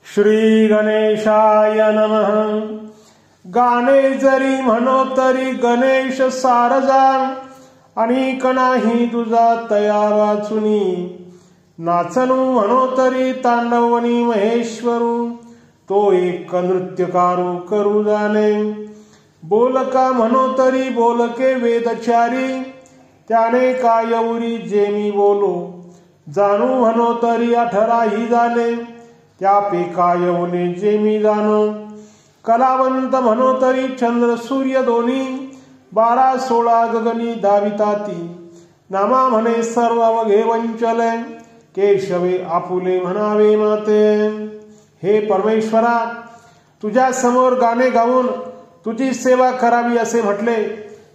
श्री गणेशाय नमः। गाणे जरी म्हणो तरी गणेश सारजा, अनेक नाही तुझा तया वाचुनी। नाचणू म्हणो तरी तांडवनी महेश्वरू, तो एक नृत्यकारू करू जाणे। बोलका म्हणो तरी बोलके वेदचारी, त्याने काय उरी जे मी बोलू। जाणू म्हणो तरी 18 जाणे, त्यापे काय होणे जे मी जाणो। कलावंत म्हणो तरी चंद्र सूर्य दोन्ही, 12-16 गगनी धाविताती। नामा म्हणे सर्व अवघे वंचले, केशवे आपुले म्हणावे माते। हे परमेश्वरा, तुझ्या समोर गाणे गाऊन तुझी सेवा करावी असे म्हटले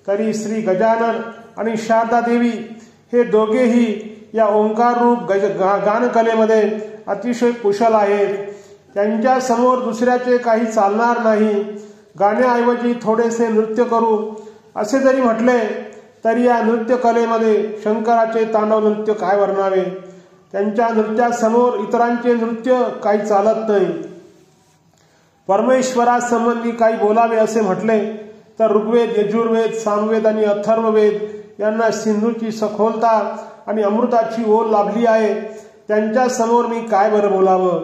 तरी श्री गजानन आणि शारदा देवी हे दोघेही या ओंकार रूप गानकलेमध्ये अतिशय कुशल आहेत। त्यांच्या समोर दुसऱ्याचे काही चालणार नाही। गाण्याऐवजी थोडेसे नृत्य करू असे जरी म्हटले तरी या नृत्य कलेमध्ये शंकराचे तांडव नृत्य काय वर्णावे। त्यांच्या नृत्यासमोर इतरांचे नृत्य काही चालत नाही। परमेश्वरासंबंधी काही बोलावे असे म्हटले तर ऋग्वेद, यजुर्वेद, सामवेद आणि अथर्ववेद यांना सिंधूची सखोलता आणि अमृताची ओल लाभली आहे। त्यांच्या समोर मी काय बरं बोलावं।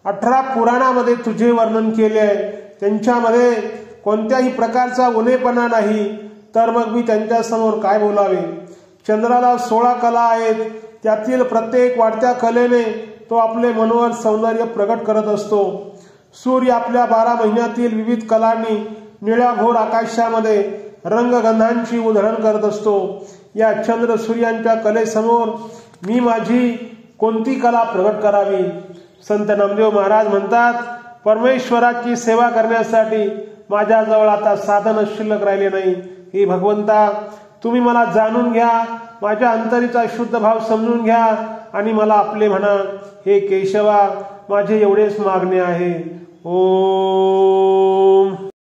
18 पुराणामध्ये तुझे वर्णन केले आहे, त्यांच्यामध्ये कोणत्याही प्रकारचा उणेपणा नाही, तर मग मी त्यांच्या समोर काय बोलावे। चंद्राला 16 कला आहेत, त्यातील प्रत्येक वाढत्या कलेने तो आपले मनोहर सौंदर्य प्रगट करत असतो। सूर्य आपल्या 12 महिन्यातील विविध कलांनी निळ्याभोर आकाशामध्ये रंगगंधांची उधळण करत असतो। या चंद्र सूर्यांच्या कलेसमोर मी माझी कोणती कला प्रगट करावी। संत नामदेव महाराज म्हणतात, परमेश्वराची सेवा करण्यासाठी माझ्याजवळ आता साधन शिल्लक राहिले नाही। हे भगवंता, तुम्ही मला जाणून घ्या, माझ्या अंतरीचा शुद्ध भाव समजून घ्या आणि मला आपले म्हणा। हे केशवा, माझे एवढेच मागणे आहे। ओम